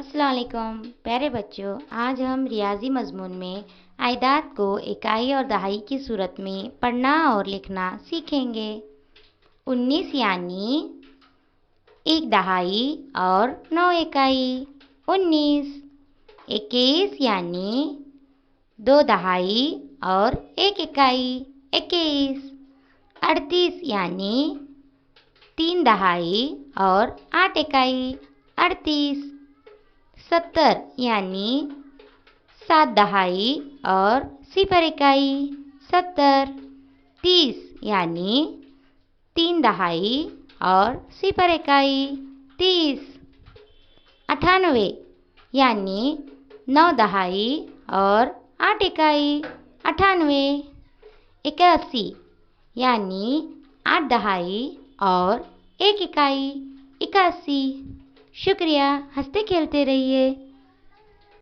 अस्सलाम वालेकुम प्यारे बच्चों। आज हम रियाजी मज़मून में आयदात को इकाई और दहाई की सूरत में पढ़ना और लिखना सीखेंगे। 19 यानी 1 दहाई और 9 इकाई 19। 21 यानी 2 दहाई और 1 इकाई 21। 38 यानी 3 दहाई और 8 इकाई 38। 70 यानी 7 दहाई और 0 इकाई 70। 30 यानी 3 दहाई और 0 इकाई 30। 98 यानी 9 दहाई और 8 इकाई 98। 81 यानी 8 दहाई और 1 इकाई 81। शुक्रिया। हंसते खेलते रहिए।